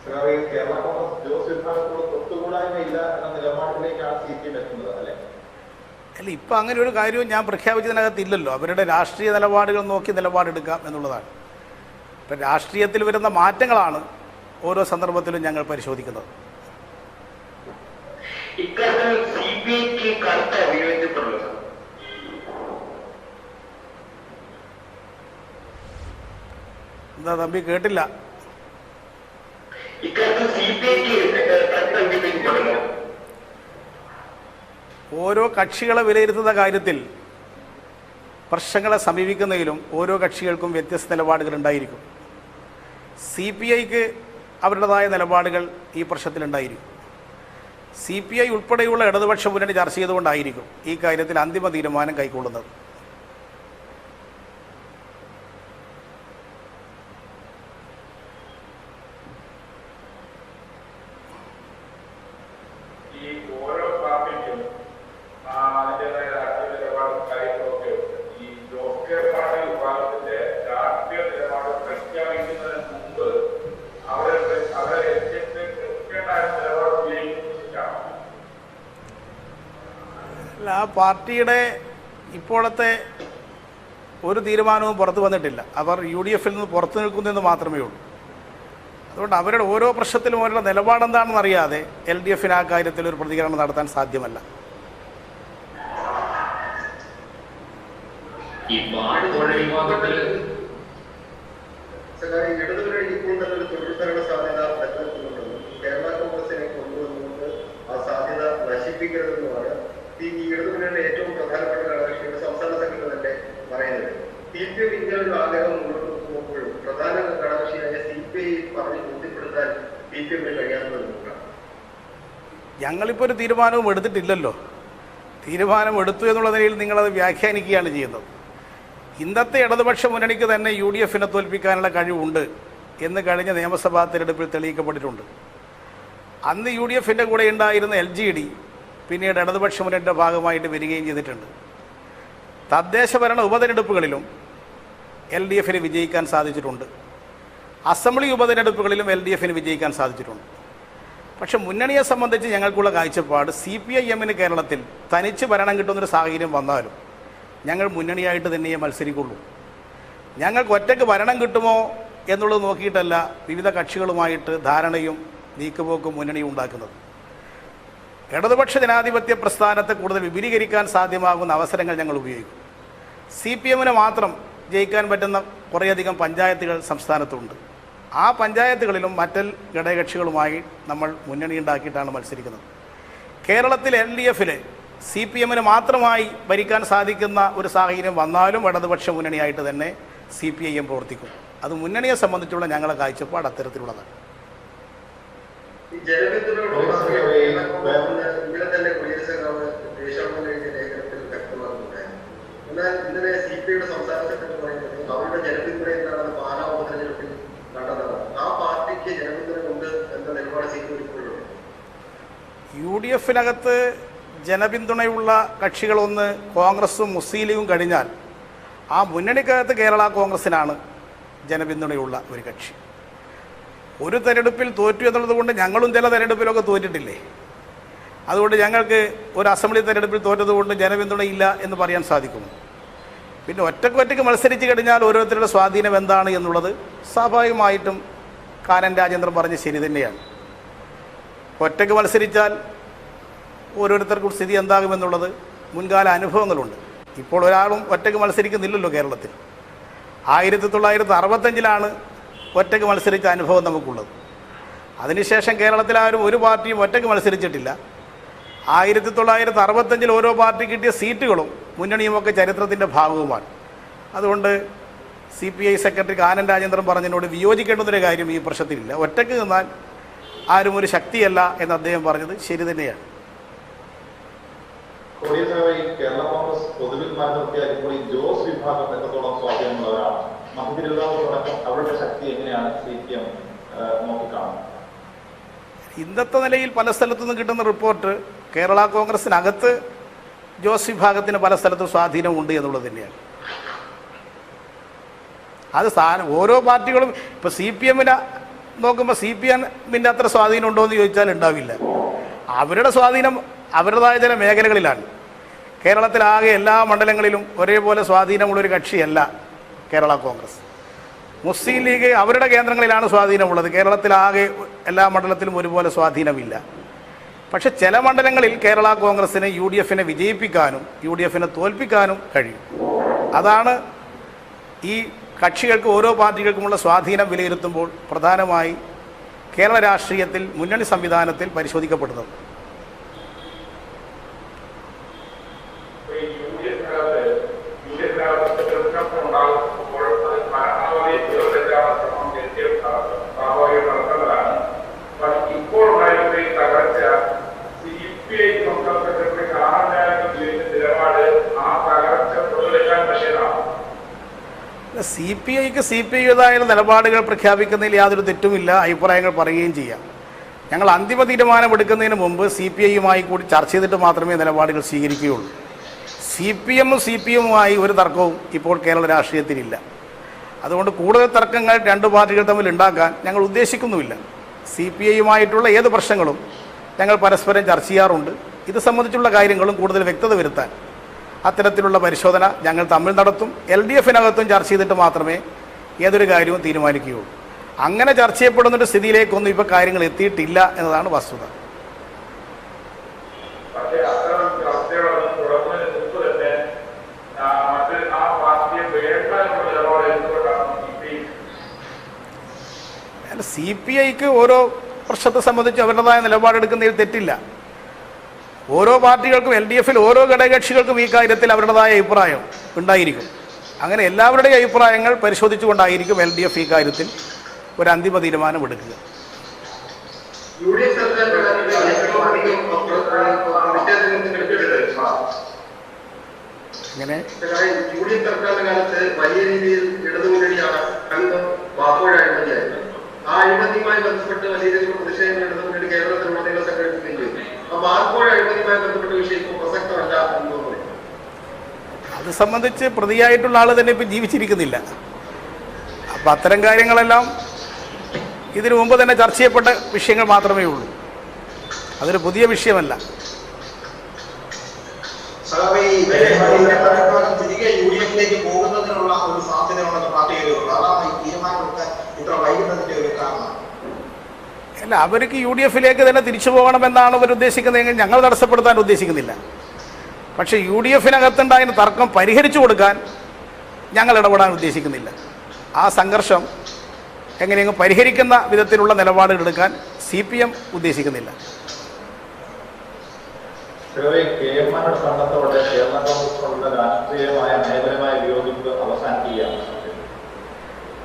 കേരള കോൺഗ്രസ് ജോസ് വിഭാഗത്തോട് തൊട്ടുകൂടായ്മയില്ല എന്ന നിലപാടിലേക്കാണ് CPM എത്തുന്നത് അല്ലെ? അല്ല, ഇപ്പം അങ്ങനെ ഒരു കാര്യവും ഞാൻ പ്രഖ്യാപിച്ചതിനകത്ത് ഇല്ലല്ലോ. അവരുടെ രാഷ്ട്രീയ നിലപാടുകൾ നോക്കി നിലപാടെടുക്കാം എന്നുള്ളതാണ്. ഇപ്പം രാഷ്ട്രീയത്തിൽ വരുന്ന മാറ്റങ്ങളാണ് ഓരോ സന്ദർഭത്തിലും ഞങ്ങൾ പരിശോധിക്കുന്നത്. എന്താ തമ്പി കേട്ടില്ല? ഓരോ കക്ഷികളെ വിലയിരുത്തുന്ന കാര്യത്തിൽ പ്രശ്നങ്ങളെ സമീപിക്കുന്നതിലും ഓരോ കക്ഷികൾക്കും വ്യത്യസ്ത നിലപാടുകൾ ഉണ്ടായിരിക്കും. CPIക്ക് അവരുടേതായ നിലപാടുകൾ ഈ പ്രശ്നത്തിലുണ്ടായിരിക്കും. CPI ഉൾപ്പെടെയുള്ള ഇടതുപക്ഷ മുന്നണി ചർച്ച ചെയ്തുകൊണ്ടായിരിക്കും ഈ കാര്യത്തിൽ അന്തിമ തീരുമാനം കൈക്കൊള്ളുന്നത്. ആ പാർട്ടിയുടെ ഇപ്പോഴത്തെ ഒരു തീരുമാനവും പുറത്തു വന്നിട്ടില്ല. അവർ UDFൽ നിന്ന് പുറത്തു നിൽക്കുന്നതെന്ന് മാത്രമേ ഉള്ളൂ. അതുകൊണ്ട് അവരുടെ ഓരോ പ്രശ്നത്തിലും അവരുടെ നിലപാടെന്താണെന്ന് അറിയാതെ LDFന് ആ കാര്യത്തിൽ ഒരു പ്രതികരണം നടത്താൻ സാധ്യമല്ല. ഏറ്റവും പ്രധാനപ്പെട്ട ഘടകകക്ഷിയുടെ സംസ്ഥാന സെക്രട്ടറി തന്നെ പറയുന്നത് CPM ഇങ്ങനൊരു ആഗ്രഹം മുന്നോട്ട് വെക്കുമ്പോഴും പ്രധാന ഘടകകക്ഷിയായ CPI പറഞ്ഞ് ബോധ്യപ്പെടുത്താൻ CPMന് കഴിയാത്തത് നോക്കാം. ഞങ്ങളിപ്പോൾ ഒരു തീരുമാനവും എടുത്തിട്ടില്ലല്ലോ. തീരുമാനം എടുത്തു എന്നുള്ള നിലയിൽ നിങ്ങളത് വ്യാഖ്യാനിക്കുകയാണ് ചെയ്യുന്നത്. ഇന്നത്തെ ഇടതുപക്ഷ മുന്നണിക്ക് തന്നെ UDFനെ തോൽപ്പിക്കാനുള്ള കഴിവുണ്ട് എന്ന് കഴിഞ്ഞ നിയമസഭാ തിരഞ്ഞെടുപ്പിൽ തെളിയിക്കപ്പെട്ടിട്ടുണ്ട്. അന്ന് UDFൻ്റെ കൂടെ ഉണ്ടായിരുന്ന LGD പിന്നീട് ഇടതുപക്ഷ മുന്നണിയുടെ ഭാഗമായിട്ട് വരികയും ചെയ്തിട്ടുണ്ട്. തദ്ദേശഭരണ ഉപതെരഞ്ഞെടുപ്പുകളിലും LDFന് വിജയിക്കാൻ സാധിച്ചിട്ടുണ്ട്. അസംബ്ലി ഉപതെരഞ്ഞെടുപ്പുകളിലും LDFന് വിജയിക്കാൻ സാധിച്ചിട്ടുണ്ട്. പക്ഷെ മുന്നണിയെ സംബന്ധിച്ച് ഞങ്ങൾക്കുള്ള കാഴ്ചപ്പാട് CPIMന് കേരളത്തിൽ തനിച്ച് ഭരണം കിട്ടുന്നൊരു സാഹചര്യം വന്നാലും ഞങ്ങൾ മുന്നണിയായിട്ട് തന്നെയേ മത്സരിക്കുള്ളൂ. ഞങ്ങൾക്ക് ഒറ്റയ്ക്ക് ഭരണം കിട്ടുമോ എന്നുള്ളത് നോക്കിയിട്ടല്ല വിവിധ കക്ഷികളുമായിട്ട് ധാരണയും നീക്കുപോക്കും മുന്നണിയും ഉണ്ടാക്കുന്നത്. ഇടതുപക്ഷ ജനാധിപത്യ പ്രസ്ഥാനത്തെ കൂടുതൽ വിപുലീകരിക്കാൻ സാധ്യമാകുന്ന അവസരങ്ങൾ ഞങ്ങൾ ഉപയോഗിക്കും. CPMന് മാത്രം ജയിക്കാൻ പറ്റുന്ന കുറേയധികം പഞ്ചായത്തുകൾ സംസ്ഥാനത്തുണ്ട്. ആ പഞ്ചായത്തുകളിലും മറ്റൽ ഘടകകക്ഷികളുമായി നമ്മൾ മുന്നണി ഉണ്ടാക്കിയിട്ടാണ് മത്സരിക്കുന്നത്. കേരളത്തിൽ LDFൽ CPMന് മാത്രമായി ഭരിക്കാൻ സാധിക്കുന്ന ഒരു സാഹചര്യം വന്നാലും ഇടതുപക്ഷ മുന്നണിയായിട്ട് തന്നെ CPIM പ്രവർത്തിക്കും. അത് മുന്നണിയെ സംബന്ധിച്ചുള്ള ഞങ്ങളുടെ കാഴ്ചപ്പാട് അത്തരത്തിലുള്ളതാണ്. എന്നാൽ ഇന്നലെ CPIയുടെ സംസ്ഥാന സെക്രട്ടറി പറയുന്നത് അവരുടെ ജനപിന്തുണ എന്താണെന്ന് പാലാ ഉപതെരഞ്ഞെടുപ്പിൽ കണ്ടതാണ്. ആ പാർട്ടിക്ക് ജനപിന്തുണ ഉണ്ട് എന്ന നിലപാട് സ്വീകരിക്കുന്നുണ്ട്. UDFനകത്ത് ജനപിന്തുണയുള്ള കക്ഷികളൊന്ന് കോൺഗ്രസും മുസ്ലിം ലീഗും കഴിഞ്ഞാൽ ആ മുന്നണിക്കകത്ത് കേരള കോൺഗ്രസിനാണ് ജനപിന്തുണയുള്ള ഒരു കക്ഷി. ഒരു തെരഞ്ഞെടുപ്പിൽ തോറ്റു എന്നുള്ളത് കൊണ്ട് ഞങ്ങളും ചില തെരഞ്ഞെടുപ്പിലൊക്കെ തോറ്റിട്ടില്ലേ? അതുകൊണ്ട് ഞങ്ങൾക്ക് ഒരു അസംബ്ലി തെരഞ്ഞെടുപ്പിൽ തോറ്റതുകൊണ്ട് ജനപിന്തുണയില്ല എന്ന് പറയാൻ സാധിക്കും. പിന്നെ ഒറ്റയ്ക്ക് മത്സരിച്ച് കഴിഞ്ഞാൽ ഓരോരുത്തരുടെ സ്വാധീനം എന്താണ് എന്നുള്ളത് സ്വാഭാവികമായിട്ടും കാനൻ രാജേന്ദ്രൻ പറഞ്ഞ് ശരി തന്നെയാണ്. ഒറ്റയ്ക്ക് മത്സരിച്ചാൽ ഓരോരുത്തർക്കും സ്ഥിതി എന്താകുമെന്നുള്ളത് മുൻകാല അനുഭവങ്ങളുണ്ട്. ഇപ്പോൾ ഒരാളും ഒറ്റയ്ക്ക് മത്സരിക്കുന്നില്ലല്ലോ കേരളത്തിൽ. 1965 ഒറ്റയ്ക്ക് മത്സരിച്ച അനുഭവം നമുക്കുള്ളത്. അതിനുശേഷം കേരളത്തിൽ ആരും ഒരു പാർട്ടിയും ഒറ്റയ്ക്ക് മത്സരിച്ചിട്ടില്ല. 1965 ഓരോ പാർട്ടി കിട്ടിയ സീറ്റുകളും മുന്നണിയുമൊക്കെ ചരിത്രത്തിൻ്റെ ഭാഗവുമാണ്. അതുകൊണ്ട് CPI സെക്രട്ടറി കാനൻ രാജേന്ദ്രൻ പറഞ്ഞതിനോട് വിയോജിക്കേണ്ടുന്നൊരു കാര്യം ഈ പ്രശ്നത്തിലില്ല. ഒറ്റയ്ക്ക് നിന്നാൽ ആരും ഒരു ശക്തിയല്ല എന്ന് അദ്ദേഹം പറഞ്ഞത് ശരി തന്നെയാണ്. കേരള കോൺഗ്രസ് പൊതുവിൽ മാറ്റി ഇപ്പോൾ ഈ ജോസ് വിഭാഗം എത്രത്തോളം സ്വാധീനമുള്ളവരാണ്? മധ്യതിരുവിതാംകൂറടക്കം അവരുടെ ശക്തി എങ്ങനെയാണ് CPM നോക്കിക്കാണുന്നത്? ഇന്നത്തെ നിലയിൽ പല സ്ഥലത്തു നിന്നും കിട്ടുന്ന റിപ്പോർട്ട് കേരള കോൺഗ്രസിനകത്ത് ജോസ് വിഭാഗത്തിന് പല സ്ഥലത്തും സ്വാധീനമുണ്ട് എന്നുള്ളത് തന്നെയാണ്. അത് ഓരോ പാർട്ടികളും ഇപ്പോൾ CPMന് നോക്കുമ്പോൾ CPM-ന്റെ അത്ര സ്വാധീനം ഉണ്ടോ എന്ന് ചോദിച്ചാൽ ഉണ്ടാവില്ല. അവരുടെ സ്വാധീനം അവരുടേതായ ചില മേഖലകളിലാണ്. കേരളത്തിലാകെ എല്ലാ മണ്ഡലങ്ങളിലും ഒരേപോലെ സ്വാധീനമുള്ളൊരു കക്ഷിയല്ല കേരള കോൺഗ്രസ്. മുസ്ലിം ലീഗ് അവരുടെ കേന്ദ്രങ്ങളിലാണ് സ്വാധീനമുള്ളത്. കേരളത്തിലാകെ എല്ലാ മണ്ഡലത്തിലും ഒരുപോലെ സ്വാധീനമില്ല. പക്ഷെ ചില മണ്ഡലങ്ങളിൽ കേരള കോൺഗ്രസിന് UDF-നെ വിജയിപ്പിക്കാനും UDF-നെ തോൽപ്പിക്കാനും കഴിയും. അതാണ് ഈ കക്ഷികൾക്ക് ഓരോ പാർട്ടികൾക്കുമുള്ള സ്വാധീനം വിലയിരുത്തുമ്പോൾ പ്രധാനമായി കേരള രാഷ്ട്രീയത്തിൽ മുന്നണി സംവിധാനത്തിൽ പരിശോധിക്കപ്പെടുന്നത്. CPIക്ക് CPIയുടേതായ നിലപാടുകൾ പ്രഖ്യാപിക്കുന്നതിൽ യാതൊരു തെറ്റുമില്ല, അഭിപ്രായങ്ങൾ പറയുകയും ചെയ്യാം. ഞങ്ങൾ അന്തിമ തീരുമാനമെടുക്കുന്നതിന് മുമ്പ് CPIയുമായി കൂടി ചർച്ച ചെയ്തിട്ട് മാത്രമേ നിലപാടുകൾ സ്വീകരിക്കുകയുള്ളൂ. CPM-CPM-മായി ഒരു തർക്കവും ഇപ്പോൾ കേരള രാഷ്ട്രീയത്തിലില്ല. അതുകൊണ്ട് കൂടുതൽ തർക്കങ്ങൾ രണ്ട് പാർട്ടികൾ തമ്മിൽ ഉണ്ടാക്കാൻ ഞങ്ങൾ ഉദ്ദേശിക്കുന്നുമില്ല. CPIയുമായിട്ടുള്ള ഏത് പ്രശ്നങ്ങളും ഞങ്ങൾ പരസ്പരം ചർച്ച ചെയ്യാറുണ്ട്. ഇത് സംബന്ധിച്ചുള്ള കാര്യങ്ങളും കൂടുതൽ വ്യക്തത വരുത്താൻ അത്തരത്തിലുള്ള പരിശോധന ഞങ്ങൾ തമ്മിൽ നടത്തും. LDF-നകത്തും ചർച്ച ചെയ്തിട്ട് മാത്രമേ ഏതൊരു കാര്യവും തീരുമാനിക്കുകയുള്ളൂ. അങ്ങനെ ചർച്ച ചെയ്യപ്പെടുന്നൊരു സ്ഥിതിയിലേക്കൊന്നും ഇപ്പോൾ കാര്യങ്ങൾ എത്തിയിട്ടില്ല എന്നതാണ് വസ്തുത. CPIക്ക് ഓരോ പ്രശ്നത്തെ സംബന്ധിച്ച് അവരുടേതായ നിലപാടെടുക്കുന്നതിൽ തെറ്റില്ല. ഓരോ പാർട്ടികൾക്കും LDF-ൽ ഓരോ ഘടകകക്ഷികൾക്കും ഈ കാര്യത്തിൽ അവരുടേതായ അഭിപ്രായം ഉണ്ടായിരിക്കും. അങ്ങനെ എല്ലാവരുടെയും അഭിപ്രായങ്ങൾ പരിശോധിച്ചുകൊണ്ടായിരിക്കും LDF ഈ കാര്യത്തിൽ ഒരു അന്തിമ തീരുമാനമെടുക്കുക. ഇങ്ങനെ UDF സർക്കാരിന്റെ കാലത്ത് വലിയ രീതിയിൽ ഇടതുമുന്നണിയാണ് വാക്കോഴായിരുന്നു. ആ അഴിമതിയുമായി ബന്ധപ്പെട്ട് വലിയ രീതിയിലുള്ള പ്രതിഷേധങ്ങൾ ഇടതുമുന്നണി കേരളത്തിലുടനീളം സംഘടിപ്പിക്കുകയും ചെയ്തു. അത് സംബന്ധിച്ച് പ്രതിയായിട്ടുള്ള ആൾ തന്നെ ഇപ്പം ജീവിച്ചിരിക്കുന്നില്ല. അപ്പം അത്തരം കാര്യങ്ങളെല്ലാം ഇതിനു മുമ്പ് തന്നെ ചർച്ച ചെയ്യപ്പെട്ട വിഷയങ്ങൾ മാത്രമേ ഉള്ളൂ. അതൊരു പുതിയ വിഷയമല്ല. അല്ല, അവർക്ക് UDF-ലേക്ക് തന്നെ തിരിച്ചു പോകണമെന്നാണ് അവർ ഉദ്ദേശിക്കുന്നതെങ്കിൽ ഞങ്ങൾ തടസ്സപ്പെടുത്താൻ ഉദ്ദേശിക്കുന്നില്ല. പക്ഷേ UDF-നകത്തുണ്ടായ തർക്കം പരിഹരിച്ചു കൊടുക്കാൻ ഞങ്ങൾ ഇടപെടാൻ ഉദ്ദേശിക്കുന്നില്ല. ആ സംഘർഷം എങ്ങനെയെങ്കിലും പരിഹരിക്കുന്ന വിധത്തിലുള്ള നിലപാടുകൾ എടുക്കാൻ CPM ഉദ്ദേശിക്കുന്നില്ല.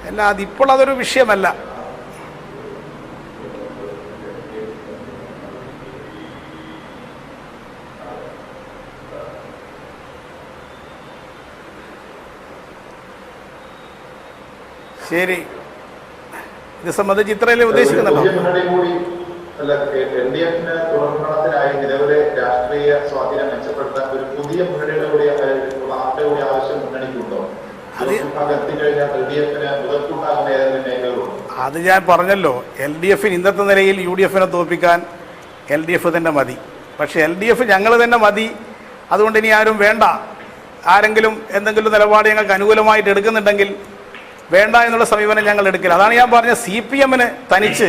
അല്ല, അതിപ്പോൾ അതൊരു വിഷയമല്ല. ശരി, ഇത് സംബന്ധിച്ച് ഇത്രയല്ലേ ഉദ്ദേശിക്കുന്നുണ്ടോ? നിലവിലെ രാഷ്ട്രീയ സ്വാധീനം മെച്ചപ്പെടുത്താൻ ഒരു പുതിയ മുന്നണിയുടെ കൂടി ആവശ്യം മുന്നണിക്കുണ്ടോ? അത് ഞാൻ പറഞ്ഞല്ലോ, LDF-ന് ഇന്നത്തെ നിലയിൽ UDF-നെ തോൽപ്പിക്കാൻ LDF തന്നെ മതി. പക്ഷേ LDF ഞങ്ങൾ തന്നെ മതി. അതുകൊണ്ട് ഇനി ആരും വേണ്ട. ആരെങ്കിലും എന്തെങ്കിലും നിലപാട് ഞങ്ങൾക്ക് അനുകൂലമായിട്ട് എടുക്കുന്നുണ്ടെങ്കിൽ വേണ്ട എന്നുള്ള സമീപനം ഞങ്ങൾ എടുക്കില്ല. അതാണ് ഞാൻ പറഞ്ഞത്, CPM-ന് തനിച്ച്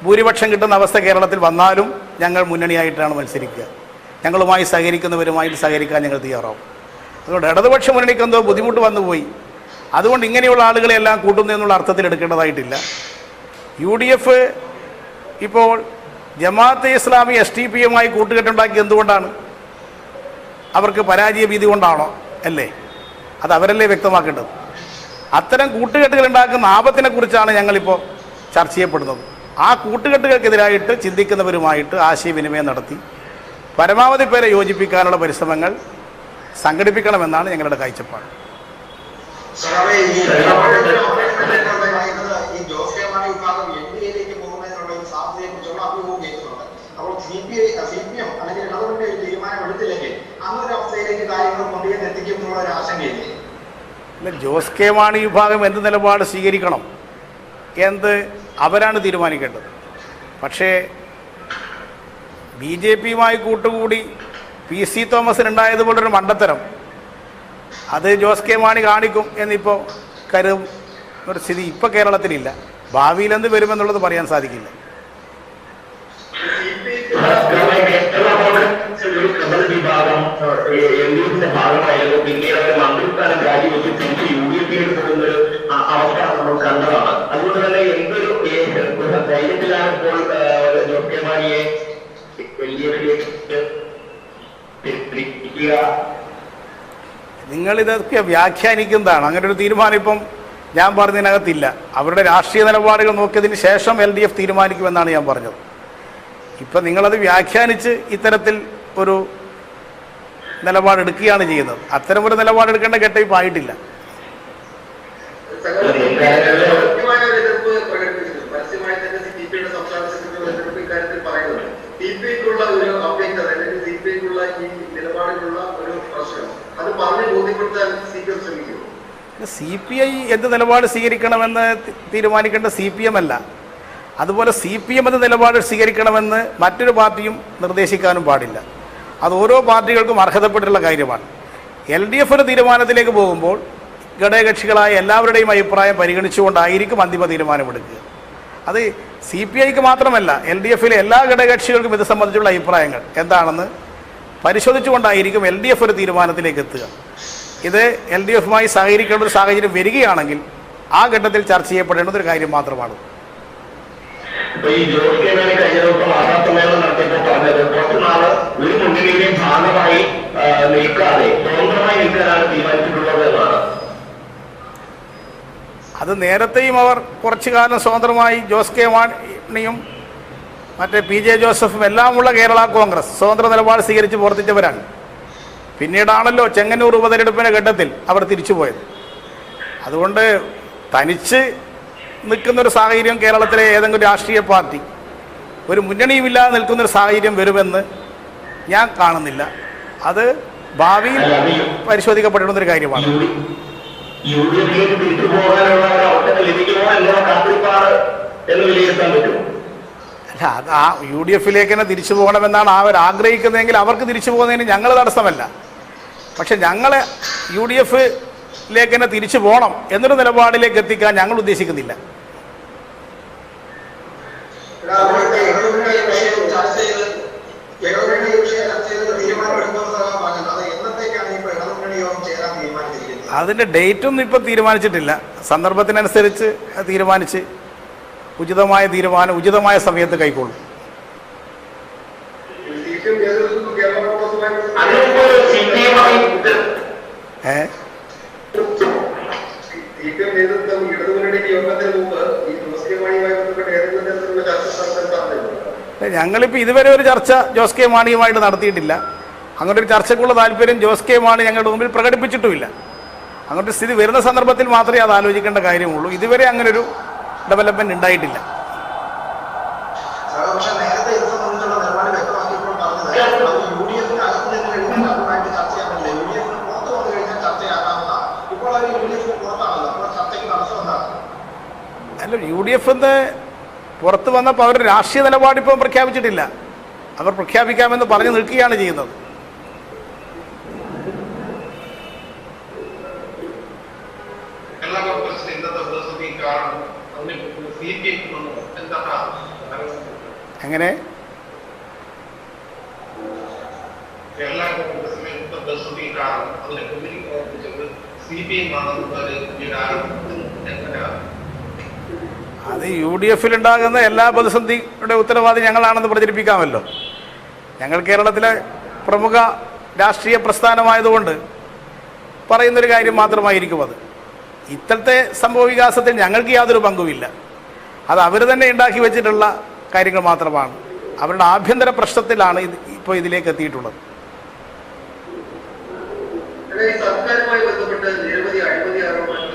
ഭൂരിപക്ഷം കിട്ടുന്ന അവസ്ഥ കേരളത്തിൽ വന്നാലും ഞങ്ങൾ മുന്നണിയായിട്ടാണ് മത്സരിക്കുക. ഞങ്ങളുമായി സഹകരിക്കുന്നവരുമായിട്ട് സഹകരിക്കാൻ ഞങ്ങൾ തയ്യാറാവും. അതുകൊണ്ട് ഇടതുപക്ഷ മുന്നണിക്ക് എന്തോ ബുദ്ധിമുട്ട് വന്നുപോയി, അതുകൊണ്ട് ഇങ്ങനെയുള്ള ആളുകളെല്ലാം കൂട്ടുന്നു എന്നുള്ള അർത്ഥത്തിൽ എടുക്കേണ്ടതായിട്ടില്ല. UDF ഇപ്പോൾ ജമാഅത്തെ ഇസ്ലാമി STP-യുമായി കൂട്ടുകെട്ടുണ്ടാക്കി എന്തുകൊണ്ടാണ്? അവർക്ക് പരാജയ ഭീതി കൊണ്ടാണോ? അല്ലേ? അത് അവരല്ലേ വ്യക്തമാക്കേണ്ടത്. അത്തരം കൂട്ടുകെട്ടുകൾ ഉണ്ടാക്കുന്ന ആപത്തിനെ കുറിച്ചാണ് ഞങ്ങളിപ്പോൾ ചർച്ച ചെയ്യപ്പെടുന്നത്. ആ കൂട്ടുകെട്ടുകൾക്കെതിരായിട്ട് ചിന്തിക്കുന്നവരുമായിട്ട് ആശയവിനിമയം നടത്തി പരമാവധി പേരെ യോജിപ്പിക്കാനുള്ള പരിശ്രമങ്ങൾ സംഘടിപ്പിക്കണമെന്നാണ് ഞങ്ങളുടെ കാഴ്ചപ്പാട്. ജോസ് കെ മാണി വിഭാഗം എന്ത് നിലപാട് സ്വീകരിക്കണം എന്ത് അവരാണ് തീരുമാനിക്കേണ്ടത്. പക്ഷേ BJP-യുമായി കൂട്ടുകൂടി PC തോമസിനുണ്ടായതുപോലൊരു മണ്ടത്തരം അത് ജോസ് കെ മാണി കാണിക്കും എന്നിപ്പോൾ കരുതും ഒരു സ്ഥിതി ഇപ്പോൾ കേരളത്തിലില്ല. ഭാവിയിൽ എന്ത് വരുമെന്നുള്ളത് പറയാൻ സാധിക്കില്ല. വിഭാഗം LDFിന്റെ ഭാഗമായിരുന്നു. പിന്നീട് മന്ത്രിസ്ഥാനം രാജിവെച്ച് തിരിച്ച് UDFിലേക്ക് പോകുന്നൊരു അവസ്ഥ നമ്മൾ കണ്ടതാണ്. അതുകൊണ്ട് തന്നെ എന്തൊരു ധൈര്യത്തിലാണ് ഇപ്പോൾ ജോസ് കെ മാണിയെ LDFിലേക്ക് തിരിക്കുക? നിങ്ങളിതൊക്കെ വ്യാഖ്യാനിക്കുന്നതാണ്. അങ്ങനെ ഒരു തീരുമാനം ഇപ്പം ഞാൻ പറഞ്ഞതിനകത്തില്ല. അവരുടെ രാഷ്ട്രീയ നിലപാടുകൾ നോക്കിയതിന് ശേഷം LDF തീരുമാനിക്കുമെന്നാണ് ഞാൻ പറഞ്ഞത്. ഇപ്പം നിങ്ങളത് വ്യാഖ്യാനിച്ച് ഇത്തരത്തിൽ ഒരു നിലപാടെടുക്കുകയാണ് ചെയ്യുന്നത്. അത്തരമൊരു നിലപാടെടുക്കേണ്ട ഘട്ടം ഇപ്പോൾ ആയിട്ടില്ല. CPI എന്ത് നിലപാട് സ്വീകരിക്കണമെന്ന് തീരുമാനിക്കേണ്ട CPM അല്ല. അതുപോലെ CPM എന്ന നിലപാട് സ്വീകരിക്കണമെന്ന് മറ്റൊരു പാർട്ടിയും നിർദ്ദേശിക്കാനും പാടില്ല. അത് ഓരോ പാർട്ടികൾക്കും അർഹതപ്പെട്ടിട്ടുള്ള കാര്യമാണ്. LDF ഒരു തീരുമാനത്തിലേക്ക് പോകുമ്പോൾ ഘടകകക്ഷികളായ എല്ലാവരുടെയും അഭിപ്രായം പരിഗണിച്ചുകൊണ്ടായിരിക്കും അന്തിമ തീരുമാനമെടുക്കുക. അത് CPIക്ക് മാത്രമല്ല, LDFിലെ എല്ലാ ഘടകകക്ഷികൾക്കും ഇത് സംബന്ധിച്ചുള്ള അഭിപ്രായങ്ങൾ എന്താണെന്ന് പരിശോധിച്ചുകൊണ്ടായിരിക്കും LDF ഒരു തീരുമാനത്തിലേക്ക് എത്തുക. ഇത് LDFുമായി സഹകരിക്കേണ്ട ഒരു സാഹചര്യം വരികയാണെങ്കിൽ ആ ഘട്ടത്തിൽ ചർച്ച ചെയ്യപ്പെടേണ്ട ഒരു കാര്യം മാത്രമാണ്. ഈ ജോസ് കെ മാണി കഴിഞ്ഞ ദിവസം വാർത്താസമ്മേളനം നടത്തിയപ്പോൾ പറഞ്ഞത് കുറച്ച് നാള് ഒരു മുന്നണിയുടെയും ഭാഗമായി നിൽക്കാതെ സ്വതന്ത്രമായി നിൽക്കാനാണ് തീരുമാനിച്ചിട്ടുള്ളത് എന്നാണ്. അത് നേരത്തെയും അവർ കുറച്ചു കാലം സ്വതന്ത്രമായി ജോസ് കെ മാണിയും മറ്റേ PJ ജോസഫും എല്ലാമുള്ള കേരള കോൺഗ്രസ് സ്വതന്ത്ര നിലപാട് സ്വീകരിച്ച് പ്രവർത്തിച്ചവരാണ്. പിന്നീടാണല്ലോ ചെങ്ങന്നൂർ ഉപതെരഞ്ഞെടുപ്പിന്റെ ഘട്ടത്തിൽ അവർ തിരിച്ചുപോയത്. അതുകൊണ്ട് തനിച്ച് നിൽക്കുന്നൊരു സാഹചര്യം കേരളത്തിലെ ഏതെങ്കിലും രാഷ്ട്രീയ പാർട്ടി ഒരു മുന്നണിയുമില്ലാതെ നിൽക്കുന്നൊരു സാഹചര്യം വരുമെന്ന് ഞാൻ കാണുന്നില്ല. അത് ഭാവിയിൽ പരിശോധിക്കപ്പെടേണ്ടുന്നൊരു കാര്യമാണ്. അല്ല, അത് ആ UDFിലേക്ക് തന്നെ തിരിച്ചു പോകണമെന്നാണ് അവർ ആഗ്രഹിക്കുന്നതെങ്കിൽ അവർക്ക് തിരിച്ചു പോകുന്നതിന് ഞങ്ങൾ തടസ്സമല്ല. പക്ഷെ ഞങ്ങളെ UDFിലേക്ക് തന്നെ തിരിച്ചു പോകണം എന്നൊരു നിലപാടിലേക്ക് എത്തിക്കാൻ ഞങ്ങൾ ഉദ്ദേശിക്കുന്നില്ല. അതിൻ്റെ ഡേറ്റൊന്നും ഇപ്പം തീരുമാനിച്ചിട്ടില്ല. സന്ദർഭത്തിനനുസരിച്ച് തീരുമാനിച്ച് ഉചിതമായ തീരുമാനം ഉചിതമായ സമയത്ത് കൈക്കൊള്ളും. ഞങ്ങളിപ്പോൾ ഇതുവരെ ഒരു ചർച്ച ജോസ് കെ മാണിയുമായിട്ട് നടത്തിയിട്ടില്ല. അങ്ങനെ ഒരു ചർച്ചയ്ക്കുള്ള താല്പര്യം ജോസ് കെ മാണി ഞങ്ങളുടെ മുമ്പിൽ പ്രകടിപ്പിച്ചിട്ടുമില്ല. അങ്ങനത്തെ സ്ഥിതി വരുന്ന സന്ദർഭത്തിൽ മാത്രമേ അത് ആലോചിക്കേണ്ട കാര്യമുള്ളൂ. ഇതുവരെ അങ്ങനെ ഒരു ഡെവലപ്മെന്റ് ഉണ്ടായിട്ടില്ല. അല്ല, UDF പുറത്ത് വന്നപ്പോൾ അവരുടെ രാഷ്ട്രീയ നിലപാടിപ്പം പ്രഖ്യാപിച്ചിട്ടില്ല. അവർ പ്രഖ്യാപിക്കാമെന്ന് പറഞ്ഞു നിൽക്കുകയാണ് ചെയ്യുന്നത്. എങ്ങനെ അത് UDFിലുണ്ടാകുന്ന എല്ലാ പ്രതിസന്ധിയുടെ ഉത്തരവാദി ഞങ്ങളാണെന്ന് പ്രചരിപ്പിക്കാമല്ലോ. ഞങ്ങൾ കേരളത്തിലെ പ്രമുഖ രാഷ്ട്രീയ പ്രസ്ഥാനമായതുകൊണ്ട് പറയുന്നൊരു കാര്യം മാത്രമായിരിക്കും അത്. ഇത്തരത്തെ സംഭവ വികാസത്തിൽ ഞങ്ങൾക്ക് യാതൊരു പങ്കുമില്ല. അത് അവർ തന്നെ ഉണ്ടാക്കി വെച്ചിട്ടുള്ള കാര്യങ്ങൾ മാത്രമാണ്. അവരുടെ ആഭ്യന്തര പ്രശ്നത്തിലാണ് ഇപ്പോൾ ഇതിലേക്ക് എത്തിയിട്ടുള്ളത്. സർക്കാരുമായി ബന്ധപ്പെട്ട് നിരവധി അഴിമതി ആരോപണങ്ങൾ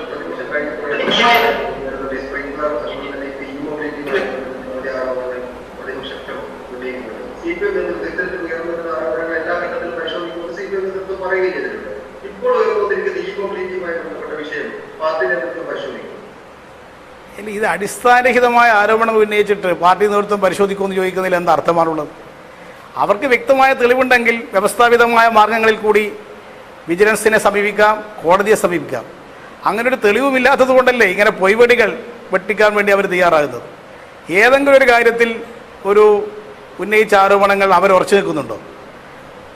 CPM നേതൃത്വത്തിൽ ഉയർന്നിരുന്ന ആരോപണങ്ങൾ എല്ലാ ഘട്ടത്തിലും പരിശോധിക്കുമ്പോൾ CPM നേതൃത്വം പറയുകയും ചെയ്തിട്ടുണ്ട്. ഇപ്പോൾ ഉയർന്നുകൊണ്ടിരിക്കുന്ന ഈ കോംപ്ലീറ്റുമായി ബന്ധപ്പെട്ട വിഷയം പാർട്ടി നേതൃത്വം പരിശോധിക്കും. ഇല്ല, ഇത് അടിസ്ഥാനരഹിതമായ ആരോപണങ്ങൾ ഉന്നയിച്ചിട്ട് പാർട്ടി നേതൃത്വം പരിശോധിക്കുമെന്ന് ചോദിക്കുന്നതിൽ എന്താ അർത്ഥമാണുള്ളത്? അവർക്ക് വ്യക്തമായ തെളിവുണ്ടെങ്കിൽ വ്യവസ്ഥാപിതമായ മാർഗങ്ങളിൽ കൂടി വിജിലൻസിനെ സമീപിക്കാം, കോടതിയെ സമീപിക്കാം. അങ്ങനെ ഒരു തെളിവുമില്ലാത്തത് കൊണ്ടല്ലേ ഇങ്ങനെ പൊയ്വടികൾ വെട്ടിക്കാൻ വേണ്ടി അവർ തയ്യാറാകുന്നത്. ഏതെങ്കിലും ഒരു കാര്യത്തിൽ ഒരു ഉന്നയിച്ച ആരോപണങ്ങൾ അവർ ഉറച്ചു നിൽക്കുന്നുണ്ടോ?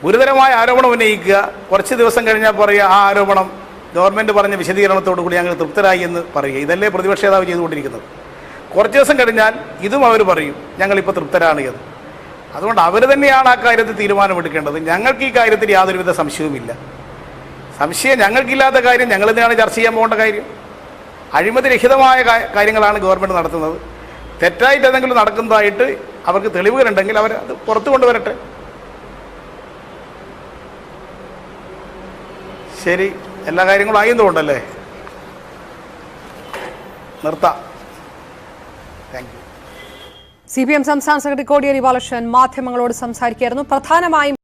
ഗുരുതരമായ ആരോപണം ഉന്നയിക്കുക, കുറച്ച് ദിവസം കഴിഞ്ഞാൽ പറയുക ആ ആരോപണം ഗവൺമെൻറ് പറഞ്ഞ വിശദീകരണത്തോടു കൂടി ഞങ്ങൾ തൃപ്തരായി എന്ന് പറയുക. ഇതല്ലേ പ്രതിപക്ഷ നേതാവ് ചെയ്തുകൊണ്ടിരിക്കുന്നത്. കുറച്ച് ദിവസം കഴിഞ്ഞാൽ ഇതും അവർ പറയും ഞങ്ങളിപ്പോൾ തൃപ്തരാണ് എന്ന്. അതുകൊണ്ട് അവർ തന്നെയാണ് ആ കാര്യത്തിൽ തീരുമാനമെടുക്കേണ്ടത്. ഞങ്ങൾക്ക് ഈ കാര്യത്തിൽ യാതൊരുവിധ സംശയവുമില്ല. സംശയം ഞങ്ങൾക്കില്ലാത്ത കാര്യം ഞങ്ങൾ തന്നെയാണ് ചർച്ച ചെയ്യാൻ പോകേണ്ട കാര്യം. അഴിമതിരഹിതമായ കാര്യങ്ങളാണ് ഗവൺമെൻറ് നടത്തുന്നത്. തെറ്റായിട്ട് ഏതെങ്കിലും നടക്കുന്നതായിട്ട് അവർക്ക് തെളിവുകളുണ്ടെങ്കിൽ അവർ അത് പുറത്തു കൊണ്ടുവരട്ടെ. ശരി, എല്ലാ കാര്യങ്ങളും ആയതുകൊണ്ടല്ലേ നിർത്താം. Thank you. CPM സംസ്ഥാന സെക്രട്ടറി കോടിയേരി ബാലകൃഷ്ണൻ മാധ്യമങ്ങളോട് സംസാരിക്കുകയായിരുന്നു. പ്രധാനമായും